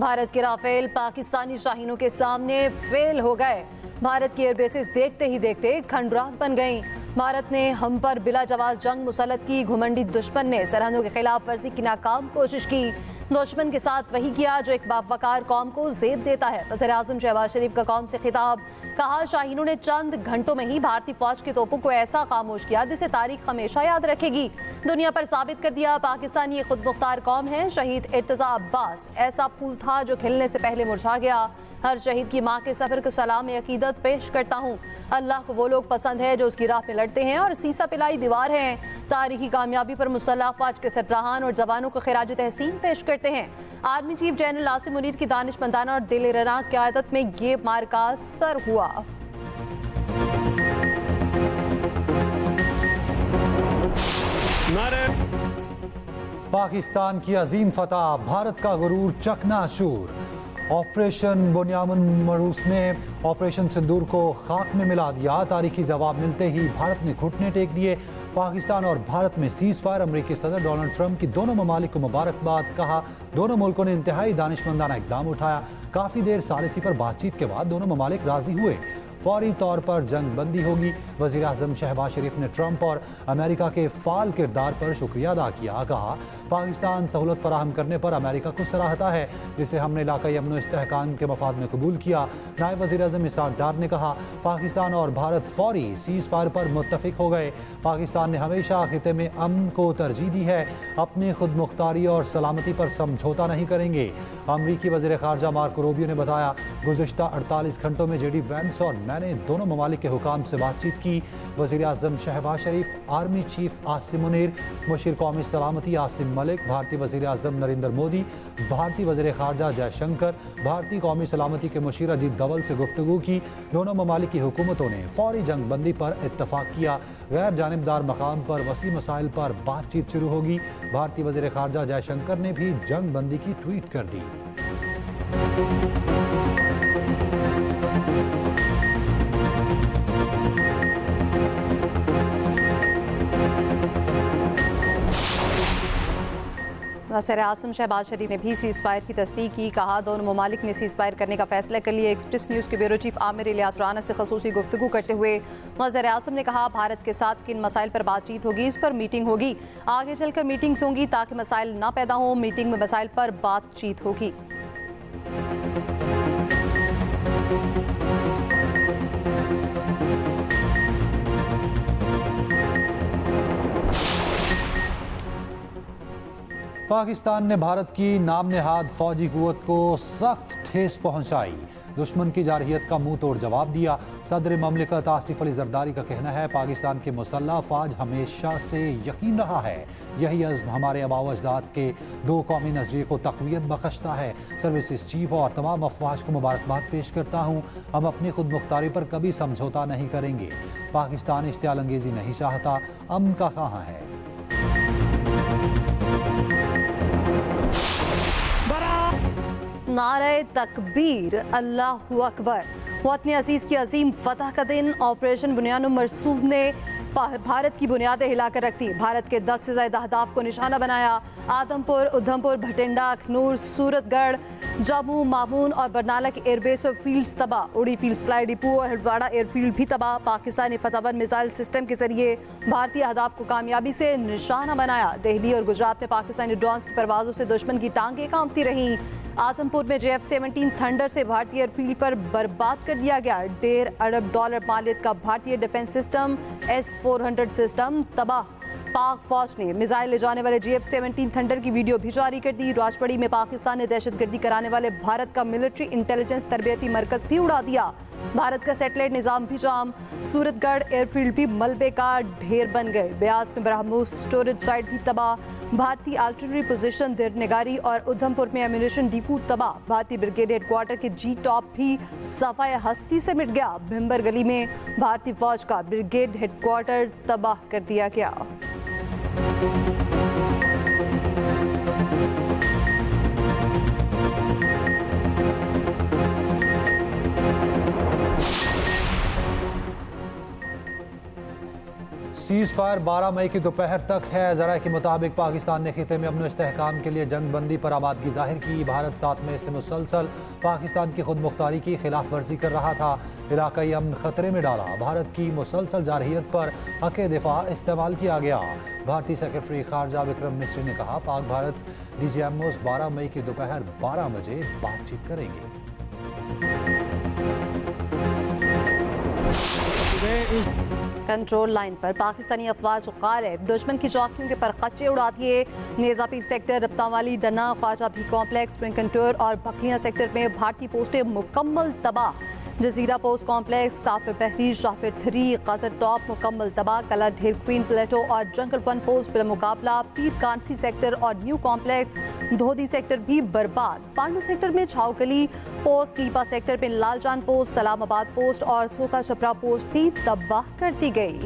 भारत के राफेल पाकिस्तानी शाहीनों के सामने फेल हो गए। भारत की एयरबेसेस देखते ही देखते खंडरात बन गईं। भारत ने हम पर बिला जवाब जंग मुसल्लत की। घुमंडी दुश्मन ने सरहदों के खिलाफ वर्जी की नाकाम कोशिश की। दुश्मन के साथ वही किया जो एक बावकार कौम को ज़ेब देता है। वज़ीर-ए-आज़म शहबाज शरीफ का कौम से खिताब। कहा, शाहीनों ने चंद घंटों में ही भारतीय फौज के तोपों को ऐसा खामोश किया जिसे तारीख हमेशा याद रखेगी। दुनिया पर साबित कर दिया पाकिस्तानी खुद मुख्तार कौम है। शहीद इर्तजा अब्बास ऐसा फूल था जो खिलने से पहले मुरझा गया। हर शहीद की माँ के सफ़र को सलाम अकीदत पेश करता हूँ। अल्लाह को वो लोग पसंद है जो उसकी राह पे लड़ते हैं और सीसा पिलाई दीवार हैं। तारीखी कामयाबी पर मुसल्लह अफ़वाज के सरबराहान और जवानों को खिराज तहसीन पेश करते हैं। Army chief general Asim Munir की दानिशमंदाना और दिल-ए-रना क़यादत में ये मार्का सर हुआ। पाकिस्तान की अजीम फतह, भारत का गुरूर चकनाचूर। ऑपरेशन बुनियामुन मरूस ने ऑपरेशन सिंदूर को खाक में मिला दिया। तारीखी जवाब मिलते ही भारत ने घुटने टेक दिए। पाकिस्तान और भारत में सीज फायर। अमरीकी सदर डोनाल्ड ट्रंप की दोनों ममालिक को मुबारकबाद। कहा, दोनों मुल्कों ने इंतहाई दानिशमंदाना इकदाम उठाया। काफ़ी देर सालिसी पर बातचीत के बाद दोनों ममालिक राजी हुए। फौरी तौर पर जंग बंदी होगी। वज़ीर-ए-आज़म शहबाज शरीफ ने ट्रंप और अमेरिका के फ़ाल किरदार पर शुक्रिया अदा किया। कहा, पाकिस्तान सहूलत फराहम करने पर अमेरिका को सराहता है जिसे हमने इलाकाई अमन व इस्तेहकाम के मफाद में कबूल किया। नायब वज़ीर-ए-आज़म इसहाक डार ने कहा, पाकिस्तान और भारत फौरी सीज़ फायर पर मुत्तफ़िक हो गए। पाकिस्तान ने हमेशा खिते में अमन को तरजीह दी है। अपनी खुद मुख्तारी और सलामती पर समझौता नहीं करेंगे। अमरीकी वज़ीर ख़ारजा मार्को रूबियो ने बताया, गुज़िश्ता 48 घंटों में JD वैंस और मैंने दोनों ममालिक के हुकाम से बातचीत की। वज़ीर-ए-आज़म शहबाज शरीफ, आर्मी चीफ आसिम मुनीर, मुशीर कौमी सलामती आसिम मलिक, भारतीय वज़ीर-ए-आज़म नरेंद्र मोदी, भारतीय वज़ीर ख़ारजा जयशंकर, भारतीय कौमी सलामती के मुशीर अजीत दवल से गुफ्तगू की। दोनों ममालिक की हुकूमतों ने फौरी जंग बंदी पर इत्तफाक किया। गैर जानिबदार मकाम पर वसी मसाइल पर बातचीत शुरू होगी। भारतीय वज़ीर ख़ारजा जयशंकर ने भी जंग बंदी की ट्वीट कर दी। वज़ीर-ए-आज़म शहबाज शरीफ ने भी सीज़ फायर की तस्दीक की। कहा, दोनों ममालिक ने सीज़ फायर करने का फैसला कर लिया। एक्सप्रेस न्यूज़ के ब्यूरो चीफ आमिर इलियास राना से खसूसी गुफ्तगू करते हुए वज़ीर-ए-आज़म ने कहा, भारत के साथ किन मसाइल पर बातचीत होगी, इस पर मीटिंग होगी। आगे चलकर मीटिंग्स होंगी ताकि मसाइल ना पैदा हों। मीटिंग में मसाइल पर बातचीत होगी। पाकिस्तान ने भारत की नाम नेहाद फौजी कुव्वत को सख्त ठेस पहुंचाई। दुश्मन की जारहियत का मुंह तोड़ जवाब दिया। सदर ममलिकत आसिफ अली जरदारी का कहना है, पाकिस्तान के मुसल्लह अफवाज हमेशा से यकीन रहा है। यही अज़्म हमारे आबाओ अजदाद के दो कौमी नजरिए को तक़वियत बख्शता है। सर्विसेज चीफ और तमाम अफवाज को मुबारकबाद पेश करता हूँ। हम अपनी खुद मुख्तारी पर कभी समझौता नहीं करेंगे। पाकिस्तान इश्तियाल अंगेज़ी नहीं चाहता, अमन का कहाँ है। नारे तकबीर, अल्लाहु अकबर। वतन अजीज़ की अजीम फतह का दिन। ऑपरेशन बुनियानुम मरसूम ने भारत की बुनियादें हिलाकर रख दी। भारत के 10 से ज़्यादा अहदाफ को निशाना बनाया। आदमपुर, उधमपुर, भटिंडा, अखनूर, सूरतगढ़, जम्मू, मामून और बरनाला के एयरबेस और फील्ड्स तबाह। उड़ी फील्ड सप्लाई डिपो और हरवाड़ा एयरफील्ड भी तबाह। पाकिस्तानी फतहबंद मिसाइल सिस्टम के जरिए भारतीय अहदाफ को कामयाबी से निशाना बनाया। दिल्ली और गुजरात में पाकिस्तानी ड्रोन्स की परवाज़ों से दुश्मन की टांगें कांपती रहीं। आदमपुर में JF-17 थंडर से भारतीय एयरफील्ड पर बर्बाद कर दिया गया। $1.5 अरब मालियत का भारतीय डिफेंस सिस्टम S-400 सिस्टम तबाह। पाक फौज ने मिसाइल ले जाने वाले JF-17 थंडर की वीडियो भी जारी कर दी। राजौरी में पाकिस्तान ने दहशतगर्दी कराने वाले भारत का मिलिट्री इंटेलिजेंस तरबियती मरकज भी उड़ा दिया। भारत का सैटेलाइट निज़ाम भी जाम। सूरतगढ़ एयरफील्ड भी मलबे का ढेर बन गए। ब्यास में ब्रह्मोस स्टोरेज साइट भी तबाह। भारतीय आर्टिलरी पोजीशन दिरनगारी और उधमपुर में एम्यूनिशन डिपो तबाह। भारतीय ब्रिगेड हेडक्वार्टर के G टॉप भी सफाए हस्ती से मिट गया। भिम्बर गली में भारतीय फौज का ब्रिगेड हेडक्वार्टर तबाह कर दिया गया। सीज फायर 12 मई की दोपहर तक है। जरा के मुताबिक पाकिस्तान ने खिते में अमन इस्तेहकाम के लिए जंग बंदी पर आमादगी जाहिर की। भारत 7 मई से मुसलसल पाकिस्तान की खुद मुख्तारी की खिलाफ वर्जी कर रहा था, इलाकाई अमन खतरे में डाला। भारत की मुसलसल जारहियत पर हक़ दिफा इस्तेमाल किया गया। भारतीय सेक्रेटरी खारजा विक्रम मिस्री ने कहा, पाक भारत DGMOs 12 मई की दोपहर 12 बजे बातचीत करेंगे। कंट्रोल लाइन पर पाकिस्तानी अफवाज गालिब दुश्मन की चौकियों के परखच्चे उड़ाती है। नेजापीर सेक्टर, रप्तावाली, दन्ना, ख्वाजा भी कॉम्प्लेक्स, ट्विंकंटोर और बखलियां सेक्टर में भारतीय पोस्टें मुकम्मल तबाह। जजीरा पोस्ट कॉम्प्लेक्स, काफिर बहरी, शाफिर 3, कतर टॉप मुकम्मल तबाह। कला ढेर, क्वीन प्लेटो और जंगल 1 पोस्ट बिलमुकाबला। पीर कांठी सेक्टर और न्यू कॉम्प्लेक्स, धोदी सेक्टर भी बर्बाद। पांडू सेक्टर में छावकली पोस्ट, लीपा सेक्टर में लालजान पोस्ट, सलामाबाद पोस्ट और सोका छपरा पोस्ट भी तबाह कर दी गई।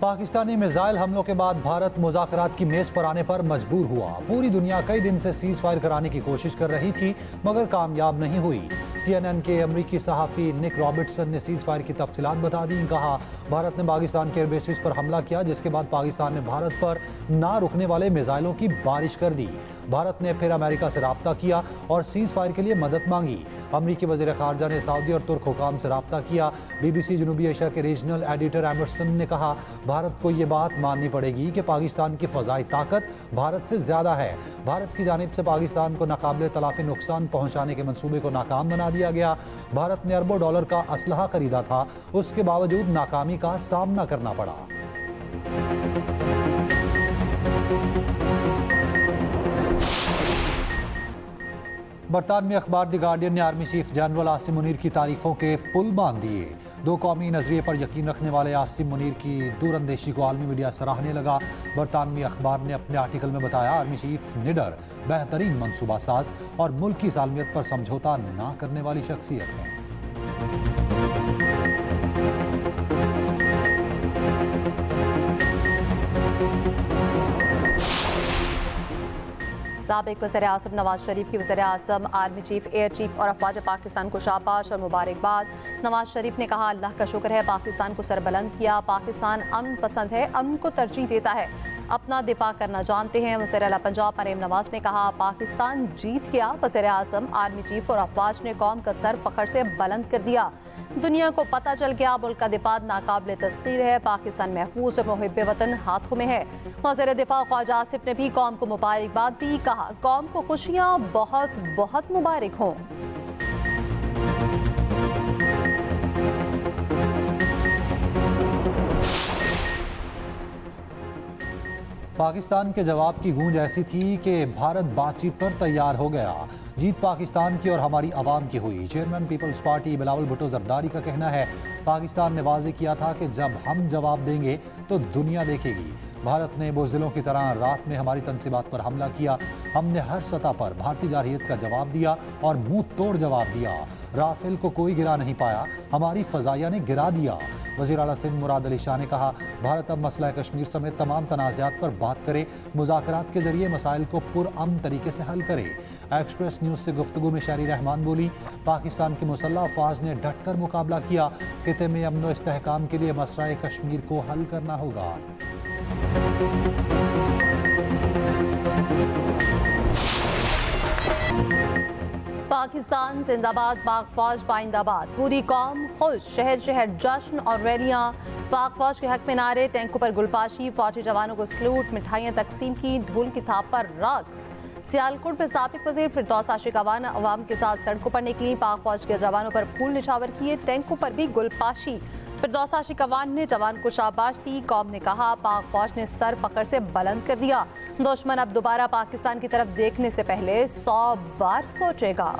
पाकिस्तानी मिसाइल हमलों के बाद भारत मुज़ाकरात की मेज पर आने पर मजबूर हुआ। पूरी दुनिया कई दिन से सीज फायर कराने की कोशिश कर रही थी, मगर कामयाब नहीं हुई। CNN के अमरीकी सहाफ़ी निक रॉबर्टसन ने सीज फायर की तफसीलात बता दी। कहा, भारत ने पाकिस्तान के एयरबेसिस पर हमला किया, जिसके बाद पाकिस्तान ने भारत पर ना रुकने वाले मिसाइलों की बारिश कर दी। भारत ने फिर अमेरिका से रब्ता किया और सीज फायर के लिए मदद मांगी। अमरीकी वज़ीर ख़ारजा ने सऊदी और तुर्क हुकाम से रब्ता किया। BBC जनूबी एशिया के रीजनल एडिटर एमरसन ने कहा, भारत को ये बात माननी पड़ेगी कि पाकिस्तान की फ़ज़ाई ताकत भारत से ज़्यादा है। भारत की जानिब से पाकिस्तान को नाकाबिले तलाफ़ी नुकसान पहुँचाने के मंसूबे को नाकाम बना दिया गया। भारत ने अरबों डॉलर का असलहा खरीदा था, उसके बावजूद नाकामी का सामना करना पड़ा। बरतानवी अखबार द गार्डियन ने army chief general Asim Munir की तारीफों के पुल बांध दिए। दो कौमी नजरिए पर यकीन रखने वाले आसिम मुनीर की दूरंदेशी को आलमी मीडिया सराहने लगा। बरतानवी अखबार ने अपने आर्टिकल में बताया, आर्मी चीफ निडर, बेहतरीन मनसूबा साज और मुल्क की सालमियत पर समझौता ना करने वाली शख्सियत है। साबिक वज़ीर-ए-आज़म नवाज शरीफ की वज़ीर-ए-आज़म, आर्मी चीफ, एयर चीफ और अफवाज पाकिस्तान को शाबाश और मुबारकबाद। नवाज शरीफ ने कहा, अल्लाह का शुक्र है पाकिस्तान को सरबलंद किया। पाकिस्तान अमन पसंद है, अमन को तरजीह देता है, अपना दिफा करना जानते हैं। वज़ीर आला पंजाब मरीम नवाज ने कहा, पाकिस्तान जीत गया। वज़ीर-ए-आज़म, आर्मी चीफ और अफवाज ने कौम का सर फ़ख्र से बुलंद कर दिया। दुनिया को पता चल गया मुल्क का दिफा नाकाबिले तस्खीर है। पाकिस्तान महफूज और मुहिब्बे वतन हाथों में है। वज़ीर दिफा ख्वाजा आसिफ ने भी कौम को मुबारकबाद दी। कहा, कौम को खुशियाँ बहुत बहुत मुबारक हों। पाकिस्तान के जवाब की गूंज ऐसी थी कि भारत बातचीत पर तैयार हो गया। जीत पाकिस्तान की और हमारी आवाम की हुई। चेयरमैन पीपल्स पार्टी बिलावल भुट्टो जरदारी का कहना है, पाकिस्तान ने वाज़ेह किया था कि जब हम जवाब देंगे तो दुनिया देखेगी। भारत ने बुज़दिलों की तरह रात में हमारी तनसीबात पर हमला किया। हमने हर सतह पर भारतीय जारहियत का जवाब दिया और मुंह तोड़ जवाब दिया। राफेल को कोई गिरा नहीं पाया, हमारी फ़ज़ाइया ने गिरा दिया। वज़ीर आला सिंध मुराद अली शाह ने कहा, भारत अब मसला कश्मीर समेत तमाम तनाज़ात पर बात करे, मुज़ाकरात के जरिए मसाइल को पुरअमन तरीके से हल करे। एक्सप्रेस न्यूज़ से गुफ्तगू में शहरी रहमान बोली, पाकिस्तान की मुसल्लह अफ़वाज ने डट कर मुकाबला किया। खिते में अमन व इस्तेहकाम के लिए मसला कश्मीर को हल करना होगा। पाकिस्तान जिंदाबाद, पाक फौज बाइंदाबाद। पूरी कौम खुश, शहर शहर जश्न और रैलियां। पाक फौज के हक में नारे, टैंकों पर गुलपाशी, फौजी जवानों को सलूट, मिठाइयां तकसीम की, ढोल की थाप पर रक्स। सियालकोट में साबिक वज़ीर फिरदौस आशिक अवाम के साथ सड़कों पर निकली। पाक फौज के जवानों पर फूल निछावर किए, टैंकों पर भी गुलपाशी। फिरदौस आशिक अवाम ने जवान को शाबाश दी। कौम ने कहा, पाक फौज ने सर फख्र से बुलंद कर दिया। दुश्मन अब दोबारा पाकिस्तान की तरफ देखने से पहले 100 बार सोचेगा।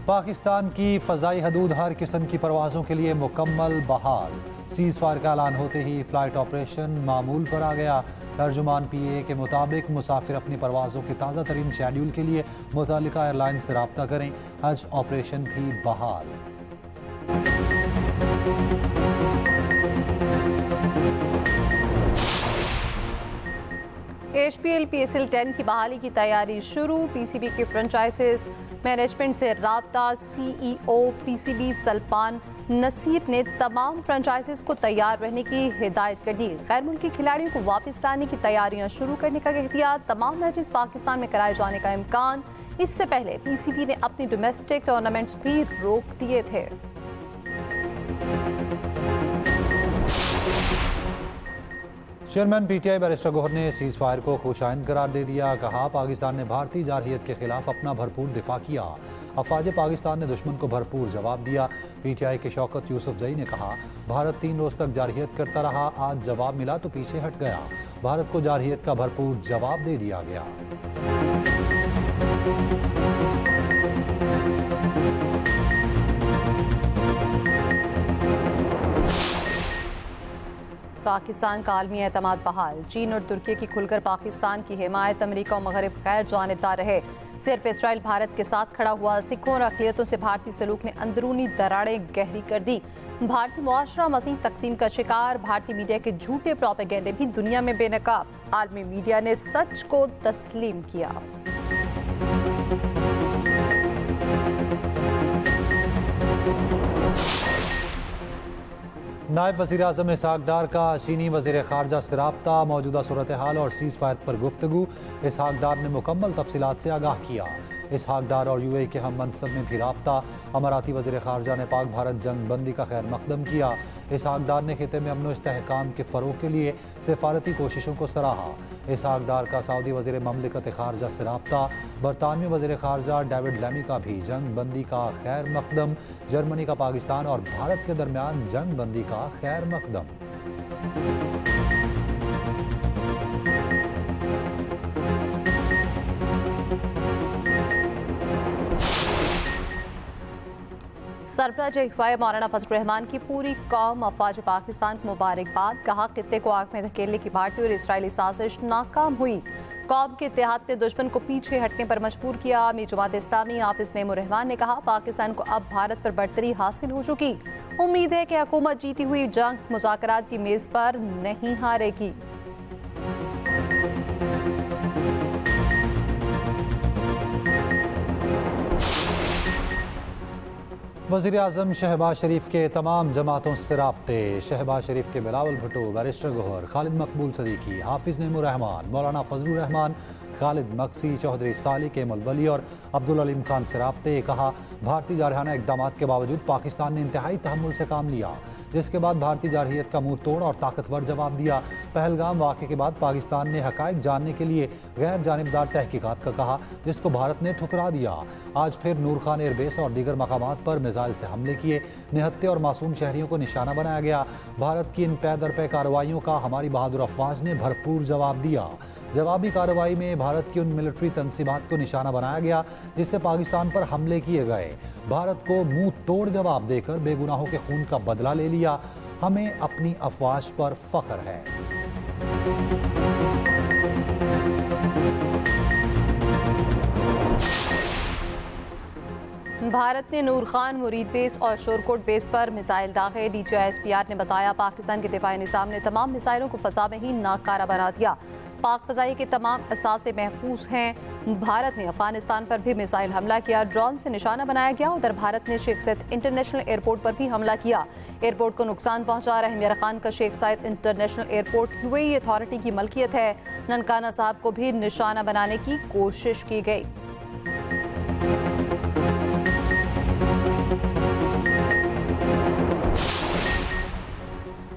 पाकिस्तान की फ़ज़ाई हदूद हर किस्म की परवाज़ों के लिए मुकम्मल बहाल। सीज़ फायर का ऐलान होते ही फ़्लाइट ऑपरेशन मामूल पर आ गया। तर्जुमान PA के मुताबिक मुसाफिर अपनी परवाज़ों के ताज़ा तरीन शेड्यूल के लिए मुतल्लिका एयरलाइन से रब्ता करें। हज ऑपरेशन भी बहाल। HPL PSL 10 की बहाली की तैयारी शुरू। PCB के फ्रेंचाइजेस मैनेजमेंट से राब्ता। CEO PCB सल्मान नसीर ने तमाम फ्रेंचाइजेस को तैयार रहने की हिदायत कर दी। गैर मुल्की खिलाड़ियों को वापस लाने की तैयारियां शुरू करने का एहतियात। तमाम मैचेस पाकिस्तान में कराए जाने का इम्कान। इससे पहले PCB ने अपनी डोमेस्टिक टूर्नामेंट्स भी रोक दिए थे। चेयरमैन PTI बैरिस्टर गौहर ने सीज़ फायर को खुशाइंद करार दे दिया। कहा, पाकिस्तान ने भारतीय जारहियत के खिलाफ अपना भरपूर दिफा किया। अफवाज पाकिस्तान ने दुश्मन को भरपूर जवाब दिया। PTI के शौकत यूसुफजई ने कहा, भारत 3 रोज तक जारहियत करता रहा, आज जवाब मिला तो पीछे हट गया। भारत को जारहियत का भरपूर जवाब दे दिया गया। पाकिस्तान का आलमी एतमाद बहाल। चीन और तुर्की की खुलकर पाकिस्तान की हिमायत। अमेरिका और मगरब गैर जानिबदार रहे। सिर्फ इसराइल भारत के साथ खड़ा हुआ। सिखों और अक़लियतों से भारतीय सलूक ने अंदरूनी दरारें गहरी कर दी। भारतीय मुआशरा मज़ीद तकसीम का शिकार। भारतीय मीडिया के झूठे प्रोपेगेंडे भी दुनिया में बेनकाब। आलमी मीडिया ने सच को तस्लीम किया। नायब वज़ीर-ए-आज़म इसहाक डार का चीनी वज़ीर ख़ारजा से राब्ता। मौजूदा सूरत हाल और सीज़ फायर पर गुफ्तगू। इसहाक डार ने मुकम्मल तफसीलात से आगाह किया। इसहाक डार और UAE के हम मनसब में भी राब्ता। अमाराती वज़ीर ख़ारजा ने पाक भारत जंग बंदी का खैर मकदम किया। इसहाक डार ने खिते में अमन व इस्तेहकाम के फ़रोग़ के लिए सिफारती कोशिशों को सराहा। इसहाक डार का सऊदी वज़ीर ममलिकत ख़ारजा से राब्ता। बरतानवी वज़ीर ख़ारजा डेविड लैमी का भी जंग बंदी का खैर मकदम। जर्मनी का पाकिस्तान और भारत के दरमियान जंग बंदी का खैर मकदम। सरबराह इख्वाए मौलाना फजल रहमान की पूरी कौम अफवाज पाकिस्तान को मुबारकबाद। कहा, खित्ते को आग में धकेलने की भारतीय और इसराइली साजिश नाकाम हुई। कौम के इत्तेहाद ने दुश्मन को पीछे हटने पर मजबूर किया। अमीर जमात इस्लामी हाफिज नईमुर रहमान ने कहा, पाकिस्तान को अब भारत पर बढ़तरी हासिल हो चुकी। उम्मीद है कि हुकूमत जीती हुई जंग मुज़ाकरात की मेज पर नहीं हारेगी। वज़ीर-ए-आज़म शहबाज शरीफ के तमाम जमातों से राब्ते। शहबाज शरीफ के बिलावल भुट्टो, बैरिस्टर गौहर, खालिद मकबूल सदीकी, हाफिज नईमुर रहमान, मौलाना फजलुर रहमान, खालिद मक्सी, चौधरी साली के वली और अब्दुल अलीम खान से राब्ते। कहा, भारतीय जारहाना इक़दाम के बावजूद पाकिस्तान ने इंतहाई तहम्मुल से काम लिया, जिसके बाद भारतीय जारहियत का मुंह तोड़ और ताकतवर जवाब दिया। पहलगाम वाक़े के बाद पाकिस्तान ने हक़ाइक़ जानने के लिए गैर जानिबदार तहकीकात का कहा, जिसको भारत ने ठुकरा दिया। आज फिर नूर खान एयरबेस और दीगर मकामात पर मिसाइल से हमले किए। निहत्ते और मासूम शहरियों को निशाना बनाया गया। भारत की इन पै दर पै कार्रवाइयों का हमारी बहादुर अफवाज ने भरपूर जवाब दिया। जवाबी कार्रवाई में भारत की उन मिलिट्री तंसीबात को निशाना बनाया गया जिससे पाकिस्तान पर हमले किए गए। भारत को मुंह तोड़ जवाब देकर बेगुनाहों के खून का बदला ले लिया। हमें अपनी अफवाज पर फख्र है। भारत ने नूर खान मुरीद बेस और शोरकोट बेस पर मिसाइल दागे। DGISPR ने बताया, पाकिस्तान के दिफाई निज़ाम ने तमाम मिसाइलों को फ़ज़ा में ही नाकारा बना दिया। पाक फ़ज़ाई के तमाम असासे महफूज हैं। भारत ने अफगानिस्तान पर भी मिसाइल हमला किया। ड्रोन से निशाना बनाया गया। उधर भारत ने शेख सैद इंटरनेशनल एयरपोर्ट पर भी हमला किया। एयरपोर्ट को नुकसान पहुंचा। रहमिया खान का Sheikh Zayed international airport UAE authority की मलकियत है। ननकाना साहब को भी निशाना बनाने की कोशिश की गई।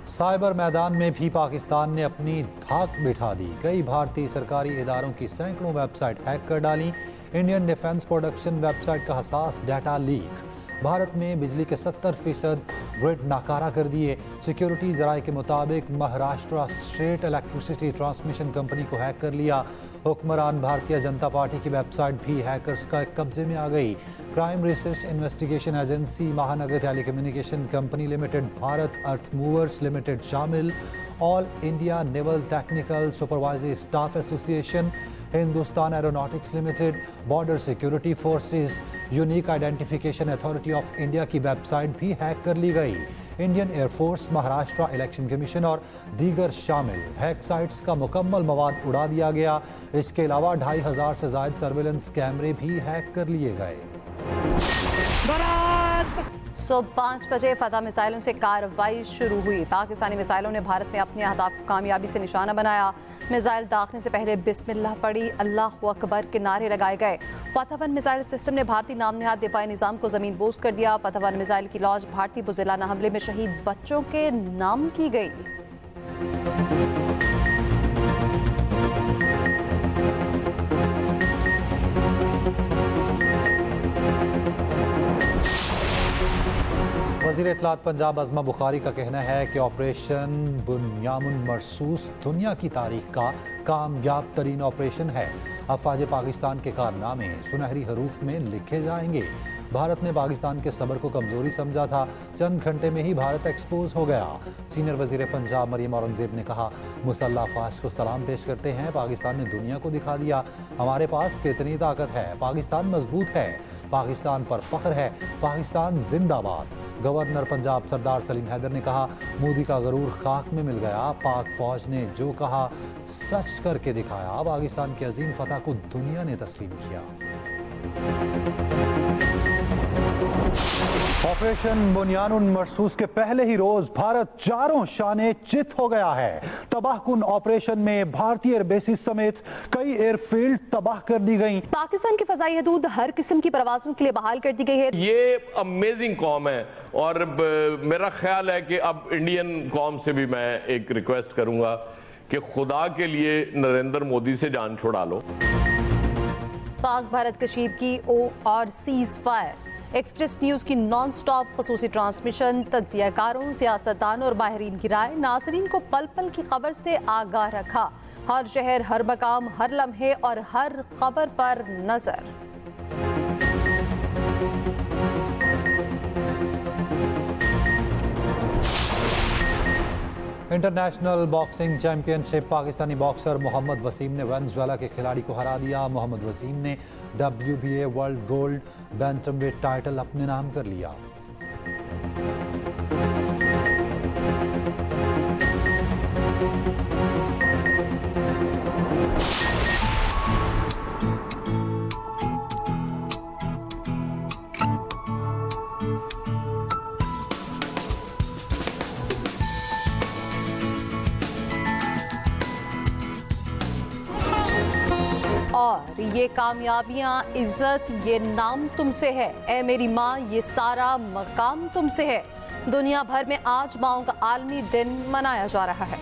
साइबर मैदान में भी पाकिस्तान ने अपनी धाक बिठा दी। कई भारतीय सरकारी इदारों की सैकड़ों वेबसाइट हैक कर डाली। इंडियन डिफेंस प्रोडक्शन वेबसाइट का हसास डाटा लीक। भारत में बिजली के 70% ग्रिड नाकारा कर दिए। सिक्योरिटी जराये के मुताबिक Maharashtra state electricity transmission company को हैक कर लिया। हुक्मरान भारतीय जनता पार्टी की वेबसाइट भी हैकर्स का कब्जे में आ गई। क्राइम रिसर्च इन्वेस्टिगेशन एजेंसी, महानगर टेलीकम्युनिकेशन कंपनी लिमिटेड, भारत अर्थ मूवर्स लिमिटेड शामिल, all India naval technical supervisory staff association, Hindustan aeronautics limited, border security forces, unique identification authority of India की वेबसाइट भी हैक कर ली गई। Indian air force, Maharashtra election commission और दीगर शामिल। Hack sites का मुकम्मल मवाद उड़ा दिया गया। इसके अलावा 2500 से जायद सर्वेलेंस कैमरे भी हैक कर लिए गए। सुबह 5 बजे फतह मिसाइलों से कार्रवाई शुरू हुई। पाकिस्तानी मिसाइलों ने भारत में अपने अहदाफ को कामयाबी से निशाना बनाया। मिसाइल दागने से पहले बिस्मिल्लाह पढ़ी, अल्लाह अकबर के नारे लगाए गए। फतह 1 मिसाइल सिस्टम ने भारतीय नाम नहाद दिफाई निज़ाम को ज़मीन बोस कर दिया। फतह 1 मिसाइल की लॉन्च भारतीय बुज़िलाना हमले में शहीद बच्चों के नाम की गई। वज़ीर इत्तलात पंजाब अज़मा बुखारी का कहना है कि ऑपरेशन बुनियामुन मरसूस दुनिया की तारीख का कामयाब तरीन ऑपरेशन है। अफवाज पाकिस्तान के कारनामे सुनहरी हरूफ में लिखे जाएंगे। भारत ने पाकिस्तान के सब्र को कमजोरी समझा था, चंद घंटे में ही भारत एक्सपोज हो गया। सीनियर वज़ीर पंजाब मरियम औरंगज़ेब ने कहा, मुसल्लह अफवाज को सलाम पेश करते हैं। पाकिस्तान ने दुनिया को दिखा दिया हमारे पास कितनी ताकत है। पाकिस्तान मजबूत है, पाकिस्तान पर फख्र है, पाकिस्तान जिंदाबाद। गवर्नर पंजाब सरदार सलीम हैदर ने कहा, मोदी का गरूर खाक में मिल गया। पाक फौज ने जो कहा सच करके दिखाया। पाकिस्तान की अजीम फतह को दुनिया ने तस्लीम किया। ऑपरेशन बुनियानुन मरसूस के पहले ही रोज भारत चारों शाने चित हो गया है। तबाहकुन ऑपरेशन में भारतीय एयरबेसिस समेत कई एयरफील्ड तबाह कर दी गई। पाकिस्तान की फजाई हदूद हर किस्म की परवाज़ों के लिए बहाल कर दी गई है। ये अमेजिंग कौम है और मेरा ख्याल है कि अब इंडियन कौम से भी मैं एक रिक्वेस्ट करूंगा कि खुदा के लिए नरेंद्र मोदी से जान छुड़ा लो। पाक भारत कशीदगी और सीज फायर। एक्सप्रेस न्यूज की नॉन स्टॉप खसूसी ट्रांसमिशन, तज्जियाकारों, सियासतदान और माहिरीन की राय, नाजरीन को पल पल की खबर से आगाह रखा। हर शहर, हर मकाम, हर लम्हे और हर खबर पर नजर। International boxing championship, Pakistani boxer Mohammad Waseem ने वेनेजुएला के खिलाड़ी को हरा दिया। मोहम्मद वसीम ने WBA world gold bantamweight title अपने नाम कर लिया। और ये कामयाबियां, इज्जत, ये नाम तुमसे है। ए मेरी माँ, ये सारा मकाम तुमसे है। दुनिया भर में आज माओं का आलमी दिन मनाया जा रहा है।